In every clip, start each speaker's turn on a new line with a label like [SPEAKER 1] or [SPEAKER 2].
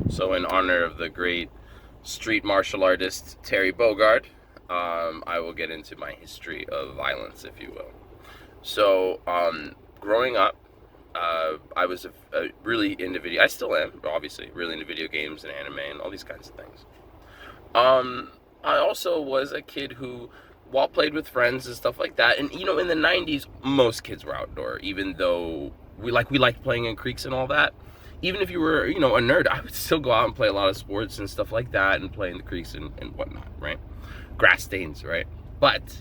[SPEAKER 1] So in honor of the great street martial artist Terry Bogard, I will get into my history of violence, if you will. So, growing up, I was really into video. I still am, obviously, really into video games and anime and all these kinds of things. I also was a kid who, while played with friends and stuff like that, and in the '90s, most kids were outdoor, even though we liked playing in creeks and all that. Even if you were, a nerd, I would still go out and play a lot of sports and stuff like that, and play in the creeks and whatnot, right? Grass stains, right? But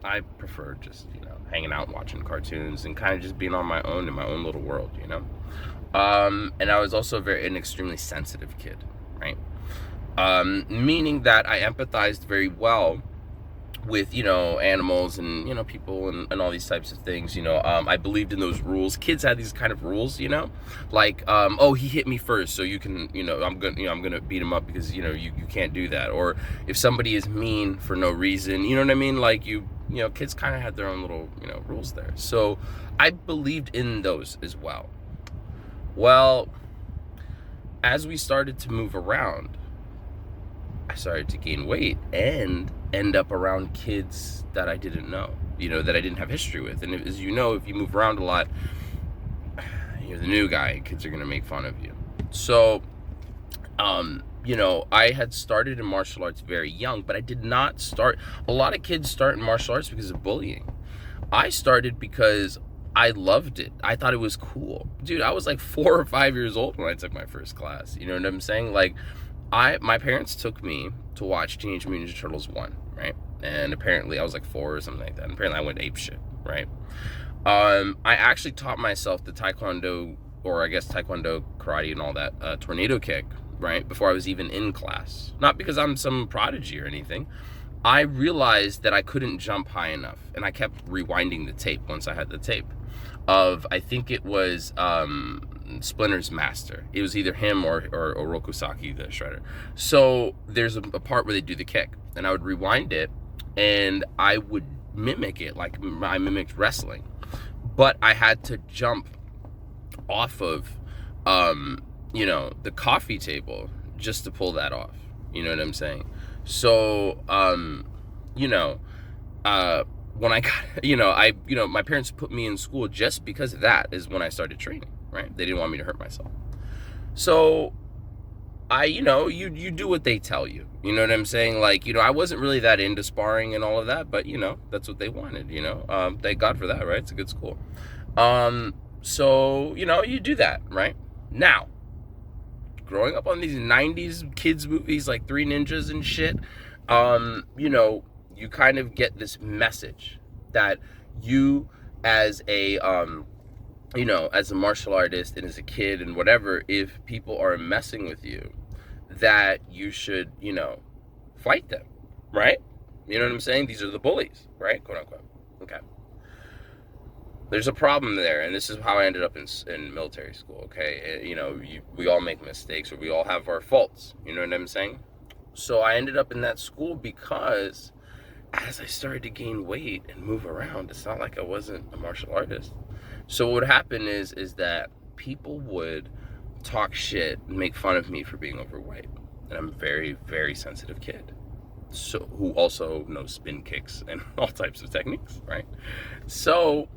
[SPEAKER 1] I prefer just hanging out and watching cartoons and kind of just being on my own in my own little world. And I was also an extremely sensitive kid, right? Meaning that I empathized very well with animals and people and all these types of things. I believed in those rules. Kids had these kind of rules, like oh, he hit me first, so you can I'm gonna beat him up because you can't do that. Or if somebody is mean for no reason, you know what I mean, like kids kind of had their own little rules there. So I believed in those as well. Well, as we started to move around, I started to gain weight and end up around kids that I didn't know, that I didn't have history with. And as you know, if you move around a lot, you're the new guy, kids are going to make fun of you. So, I had started in martial arts very young, but I did not start. A lot of kids start in martial arts because of bullying. I started because I loved it. I thought it was cool. Dude, I was like 4 or 5 years old when I took my first class. You know what I'm saying? Like, my parents took me to watch Teenage Mutant Ninja Turtles 1, right? And apparently I was like 4 or something like that. And apparently I went ape shit, right? I actually taught myself the Taekwondo, or I guess Taekwondo, karate, and all that, tornado kick, right? Before I was even in class. Not because I'm some prodigy or anything. I realized that I couldn't jump high enough, and I kept rewinding the tape once I had the tape of, I think it was Splinter's master. It was either him or Orokusaki, the shredder. So there's a part where they do the kick, and I would rewind it, and I would mimic it like I mimicked wrestling, but I had to jump off of the coffee table just to pull that off. You know what I'm saying? So when I got, my parents put me in school just because of that is when I started training, right? They didn't want me to hurt myself. So you do what they tell you. You know what I'm saying? Like, I wasn't really that into sparring and all of that, but that's what they wanted, thank God for that, right? It's a good school. So, you do that, right? Now, growing up on these 90s kids movies like Three Ninjas and shit, you kind of get this message that you as a as a martial artist and as a kid and whatever, if people are messing with you, that you should, fight them, right? You know what I'm saying? These are the bullies, right? Quote unquote. Okay. There's a problem there, and this is how I ended up in military school, okay? We all make mistakes, or we all have our faults, you know what I'm saying? So I ended up in that school because as I started to gain weight and move around, it's not like I wasn't a martial artist. So what would happen is that people would talk shit and make fun of me for being overweight. And I'm a very, very sensitive kid. So who also knows spin kicks and all types of techniques, right? So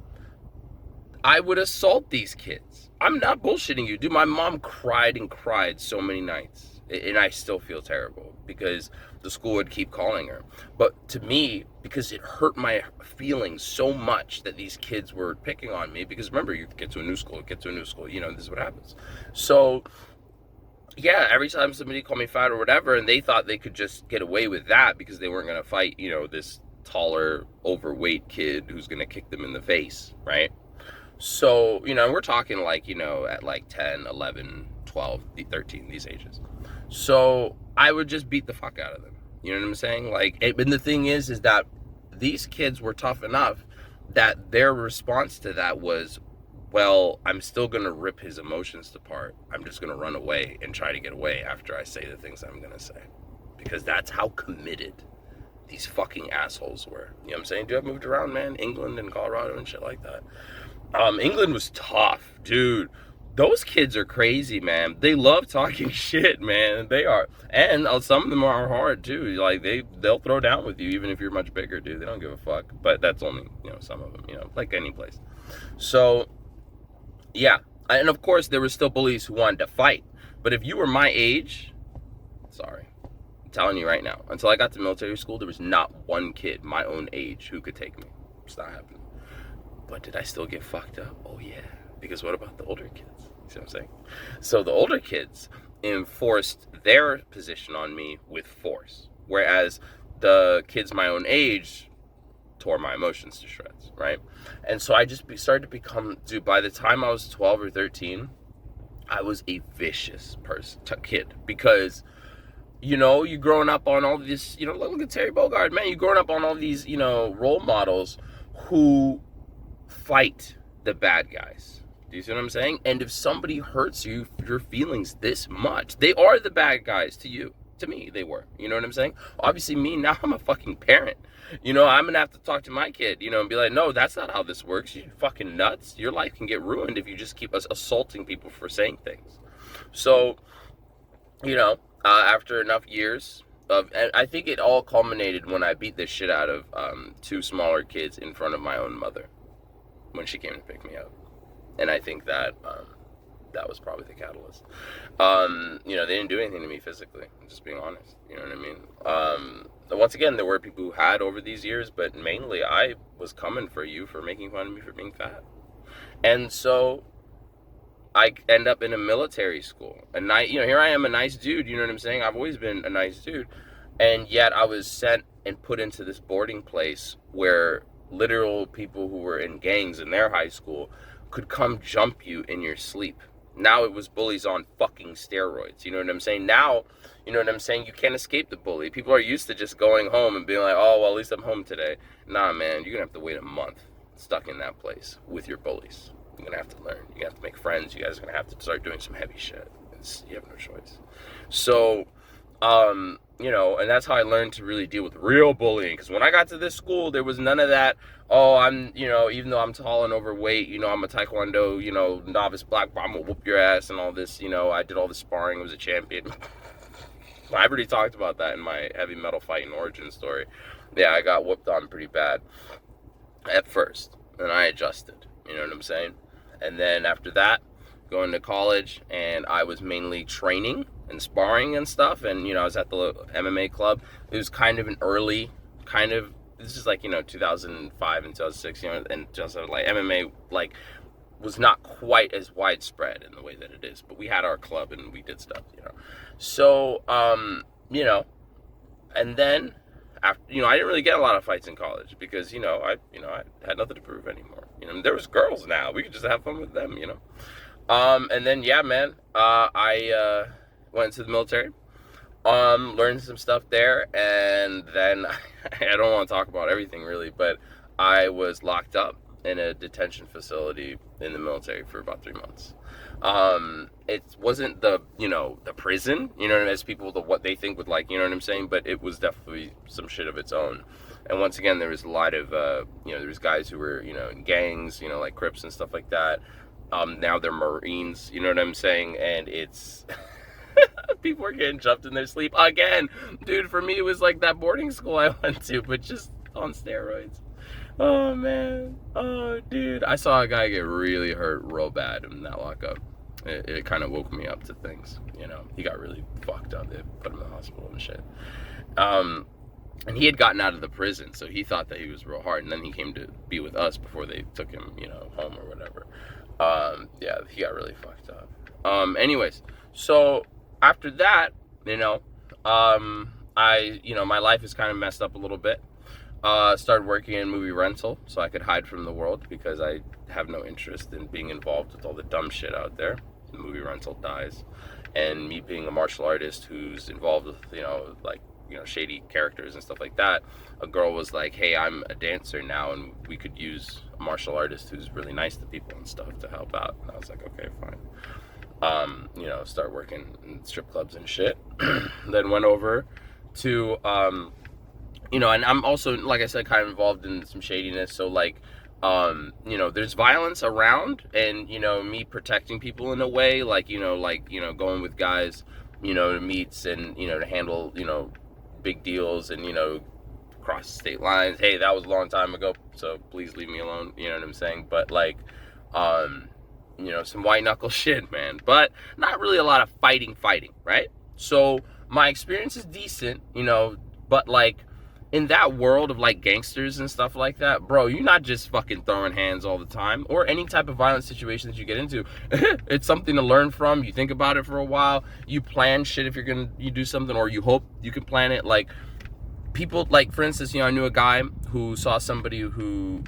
[SPEAKER 1] I would assault these kids. I'm not bullshitting you, dude. My mom cried and cried so many nights, and I still feel terrible because the school would keep calling her. But to me, because it hurt my feelings so much that these kids were picking on me, because remember, you get to a new school, this is what happens. So yeah, every time somebody called me fat or whatever, and they thought they could just get away with that because they weren't going to fight, this taller, overweight kid who's going to kick them in the face, right? So, we're talking like, at like 10, 11, 12, 13, these ages. So I would just beat the fuck out of them. You know what I'm saying? Like, and the thing is that these kids were tough enough that their response to that was, well, I'm still going to rip his emotions apart. I'm just going to run away and try to get away after I say the things I'm going to say. Because that's how committed these fucking assholes were. You know what I'm saying? Dude, I've moved around, man. England and Colorado and shit like that. England was tough, dude. those kids are crazy, man. They love talking shit, man. They are. And some of them are hard too. Like they'll throw down with you even if you're much bigger, dude. They don't give a fuck. But that's only, some of them, like any place. So yeah. And of course there were still bullies who wanted to fight. But if you were my age, sorry, I'm telling you right now, until I got to military school, there was not one kid my own age who could take me. It's not happening. But did I still get fucked up? Oh yeah. Because what about the older kids? You see what I'm saying? So the older kids enforced their position on me with force. Whereas the kids my own age tore my emotions to shreds, right? And so I just started to become, dude, by the time I was 12 or 13, I was a vicious kid. Because, you growing up on all this, look at Terry Bogard, man. You growing up on all these, role models who fight the bad guys. Do you see what I'm saying? And if somebody hurts your feelings this much, they are the bad guys to you. To me, they were. You know what I'm saying? Obviously, me, now I'm a fucking parent. I'm going to have to talk to my kid, and be like, no, that's not how this works. You fucking nuts. Your life can get ruined if you just keep assaulting people for saying things. So, after enough years and I think it all culminated when I beat the shit out of 2 smaller kids in front of my own mother when she came to pick me up. And I think that that was probably the catalyst. They didn't do anything to me physically. I'm just being honest. You know what I mean? Once again, there were people who had over these years, but mainly I was coming for you for making fun of me for being fat. And so I end up in a military school. And here I am, a nice dude. You know what I'm saying? I've always been a nice dude. And yet I was sent and put into this boarding place where literal people who were in gangs in their high school could come jump you in your sleep. Now it was bullies on fucking steroids. You know what I'm saying? Now, you know what I'm saying? You can't escape the bully. People are used to just going home and being like, oh, well, at least I'm home today. Nah, man, you're going to have to wait a month stuck in that place with your bullies. You're going to have to learn. You're going to have to make friends. You guys are going to have to start doing some heavy shit. You have no choice. So, and that's how I learned to really deal with real bullying. Because when I got to this school, there was none of that. Oh, I'm, even though I'm tall and overweight, I'm a taekwondo, novice black belt, I'm gonna whoop your ass and all this. I did all the sparring, was a champion. I already talked about that in my heavy metal fighting origin story. Yeah, I got whooped on pretty bad at first, and I adjusted. You know what I'm saying? And then after that, going to college, and I was mainly training and sparring and stuff, and I was at the MMA club. It was kind of an early this is like 2005 and 2006, and just like MMA was not quite as widespread in the way that it is, but we had our club and we did stuff, so and then after, I didn't really get a lot of fights in college because I had nothing to prove anymore. There was girls now, we could just have fun with them. And then I went to the military, learned some stuff there, and then I don't want to talk about everything really, but I was locked up in a detention facility in the military for about 3 months. It wasn't the prison, as people, what they think would like, you know what I'm saying, but it was definitely some shit of its own. And once again, there was a lot of, there was guys who were, in gangs, like Crips and stuff like that. Now they're Marines, you know what I'm saying, and it's... people are getting jumped in their sleep again. Dude, for me, it was like that boarding school I went to, but just on steroids. Oh, man. Oh, dude. I saw a guy get really hurt real bad in that lockup. It kind of woke me up to things, He got really fucked up. They put him in the hospital and shit. And he had gotten out of the prison, so he thought that he was real hard. And then he came to be with us before they took him, home or whatever. Yeah, he got really fucked up. Anyways, so... after that, my life is kind of messed up a little bit. Started working in movie rental so I could hide from the world because I have no interest in being involved with all the dumb shit out there. The movie rental dies. And me being a martial artist who's involved with, shady characters and stuff like that, a girl was like, hey, I'm a dancer now and we could use a martial artist who's really nice to people and stuff to help out. And I was like, okay, fine. Start working in strip clubs and shit. Then went over to, and I'm also, like I said, kind of involved in some shadiness. So There's violence around, and, me protecting people in a way, like, going with guys, to meets and, to handle, big deals and, cross state lines. Hey, that was a long time ago, so please leave me alone. You know what I'm saying? But like, some white knuckle shit, man. But not really a lot of fighting, right? So my experience is decent, but like, in that world of like gangsters and stuff like that, bro, you're not just fucking throwing hands all the time, or any type of violent situation that you get into. It's something to learn from. You think about it for a while. You plan shit if you do something, or you hope you can plan it. Like, people, like, for instance, I knew a guy who saw somebody who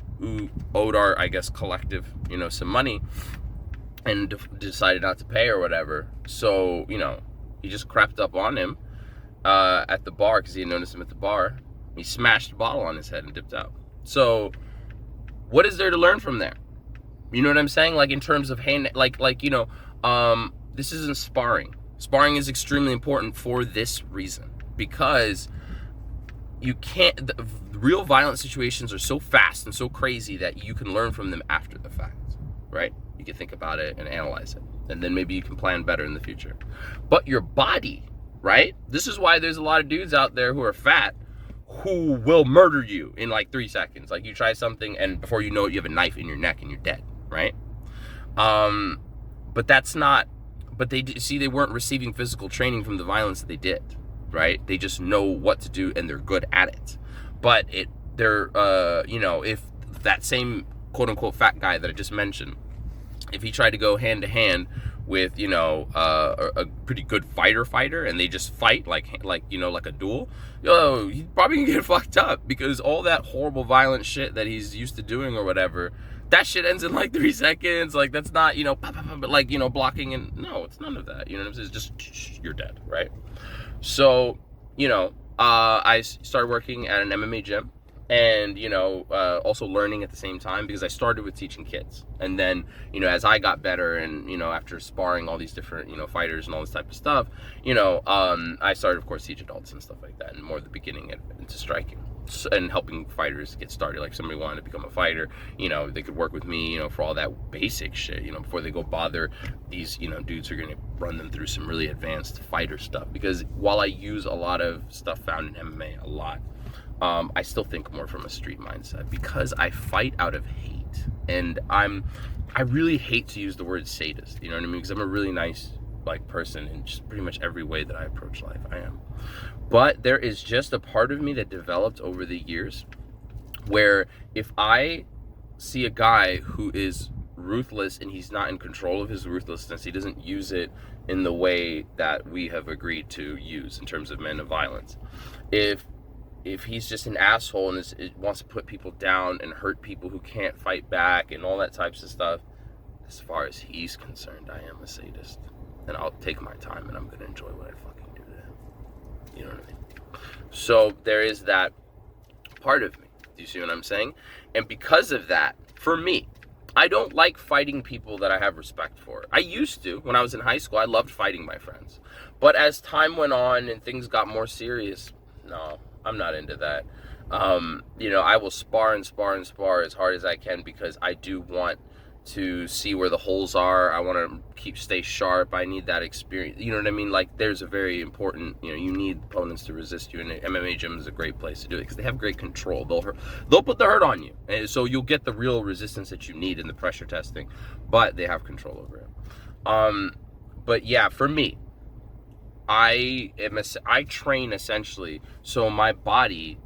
[SPEAKER 1] owed our, I guess, collective, some money, and decided not to pay or whatever. So, he just crept up on him at the bar, because he had noticed him at the bar. He smashed a bottle on his head and dipped out. So what is there to learn from there? You know what I'm saying? Like, in terms of this isn't sparring. Sparring is extremely important for this reason, because the real violent situations are so fast and so crazy that you can learn from them after the fact, right? You can think about it and analyze it, and then maybe you can plan better in the future. But your body, right? This is why there's a lot of dudes out there who are fat who will murder you in like 3 seconds. Like, you try something, and before you know it, you have a knife in your neck and you're dead, right? But that's not, but they weren't receiving physical training from the violence that they did, right? They just know what to do and they're good at it. But if that same quote unquote fat guy that I just mentioned, if he tried to go hand to hand with, a pretty good fighter, and they just fight like a duel, he's probably gonna get fucked up, because all that horrible violent shit that he's used to doing or whatever, that shit ends in like 3 seconds. Like, that's not, like, blocking, and no, it's none of that. You know what I'm saying? It's just, you're dead, right? So, I started working at an MMA gym, and, also learning at the same time, because I started with teaching kids. And then, as I got better, and, after sparring all these different, fighters and all this type of stuff, I started, of course, teach adults and stuff like that, and more at the beginning into striking and helping fighters get started. Like, somebody wanted to become a fighter, they could work with me, for all that basic shit, before they go bother these, dudes who are going to run them through some really advanced fighter stuff. Because while I use a lot of stuff found in MMA, a lot, I still think more from a street mindset, because I fight out of hate. And I really hate to use the word sadist, you know what I mean? Because I'm a really nice, like, person in just pretty much every way that I approach life. I am. But there is just a part of me that developed over the years where, if I see a guy who is ruthless and he's not in control of his ruthlessness, he doesn't use it in the way that we have agreed to use in terms of men of violence. If he's just an asshole and wants to put people down and hurt people who can't fight back and all that types of stuff, as far as he's concerned, I am a sadist. And I'll take my time, and I'm going to enjoy what I fucking do to him. You know what I mean? So there is that part of me. Do you see what I'm saying? And because of that, for me, I don't like fighting people that I have respect for. I used to. When I was in high school, I loved fighting my friends. But as time went on and things got more serious, no, I'm not into that. I will spar as hard as I can, because I do want to see where the holes are. I want to stay sharp. I need that experience. You know what I mean? Like, there's a very important, you need opponents to resist you, and an MMA gym is a great place to do it, because they have great control. They'll put the hurt on you, and so you'll get the real resistance that you need in the pressure testing, but they have control over it. But yeah, for me, I train essentially so my body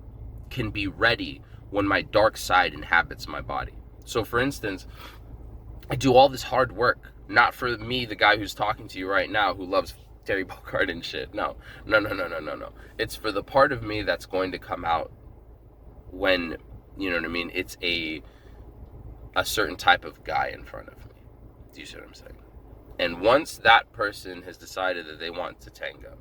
[SPEAKER 1] can be ready when my dark side inhabits my body. So, for instance, I do all this hard work, not for me, the guy who's talking to you right now, who loves Terry Bogard and shit. No. It's for the part of me that's going to come out when, you know what I mean, it's a certain type of guy in front of me. Do you see what I'm saying? And once that person has decided that they want to tango,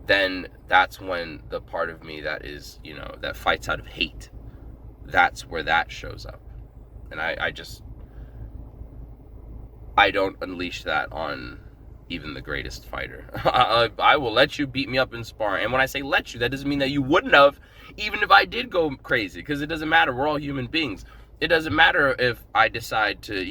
[SPEAKER 1] then that's when the part of me that is, that fights out of hate, that's where that shows up. And I don't unleash that on even the greatest fighter. I will let you beat me up in sparring. And when I say let you, that doesn't mean that you wouldn't have, even if I did go crazy, because it doesn't matter. We're all human beings. it doesn't matter if I decide to,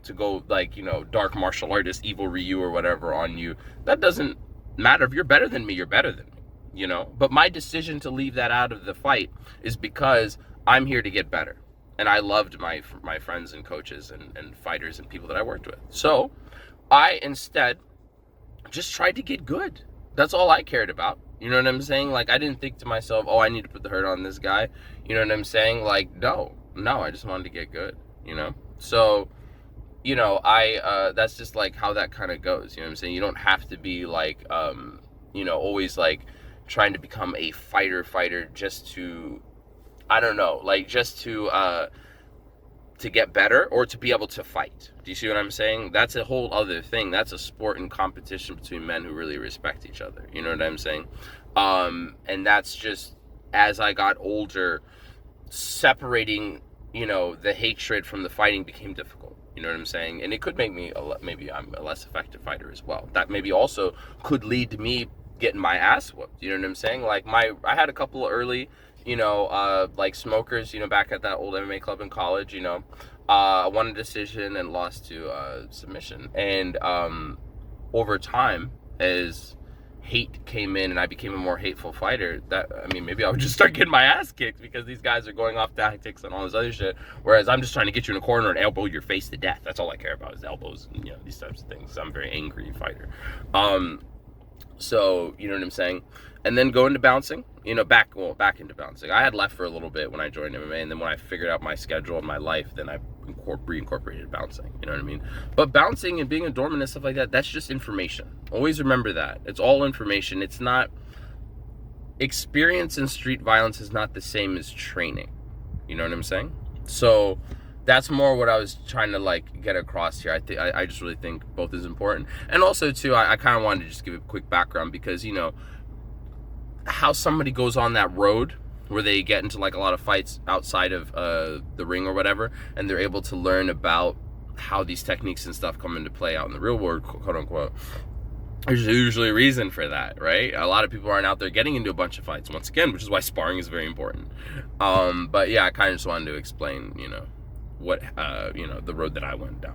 [SPEAKER 1] to go like, dark martial artist, evil Ryu or whatever on you. That doesn't matter. If you're better than me, you're better than me, But my decision to leave that out of the fight is because I'm here to get better. And I loved my friends and coaches and fighters and people that I worked with. So I instead just tried to get good. That's all I cared about. You know what I'm saying? Like, I didn't think to myself, oh, I need to put the hurt on this guy. You know what I'm saying? Like, no, I just wanted to get good, So, that's just like how that kind of goes. You know what I'm saying? You don't have to be like, always like trying to become a fighter just to, I don't know, like just to get better or to be able to fight. Do you see what I'm saying? That's a whole other thing. That's a sport and competition between men who really respect each other. You know what I'm saying? And that's just, as I got older, separating, the hatred from the fighting became difficult. You know what I'm saying? And it could make me, maybe I'm a less effective fighter as well. That maybe also could lead to me getting my ass whooped. You know what I'm saying? Like I had a couple of early, like smokers, back at that old MMA club in college, I won a decision and lost to submission. And over time, as hate came in and I became a more hateful fighter, maybe I would just start getting my ass kicked because these guys are going off tactics and all this other shit. Whereas I'm just trying to get you in a corner and elbow your face to death. That's all I care about is elbows and, these types of things. I'm a very angry fighter. So, you know what I'm saying? And then go into bouncing, back into bouncing. I had left for a little bit when I joined MMA, and then when I figured out my schedule and my life, then I reincorporated bouncing, you know what I mean? But bouncing and being a doorman and stuff like that, that's just information. Always remember that. It's all information. It's not, experience in street violence is not the same as training. You know what I'm saying? So that's more what I was trying to like get across here. I just really think both is important. And also too, I kind of wanted to just give a quick background because, how somebody goes on that road where they get into like a lot of fights outside of the ring or whatever, and they're able to learn about how these techniques and stuff come into play out in the real world, quote unquote. There's usually a reason for that, right? A lot of people aren't out there getting into a bunch of fights once again, which is why sparring is very important. But yeah, I kind of just wanted to explain, what the road that I went down.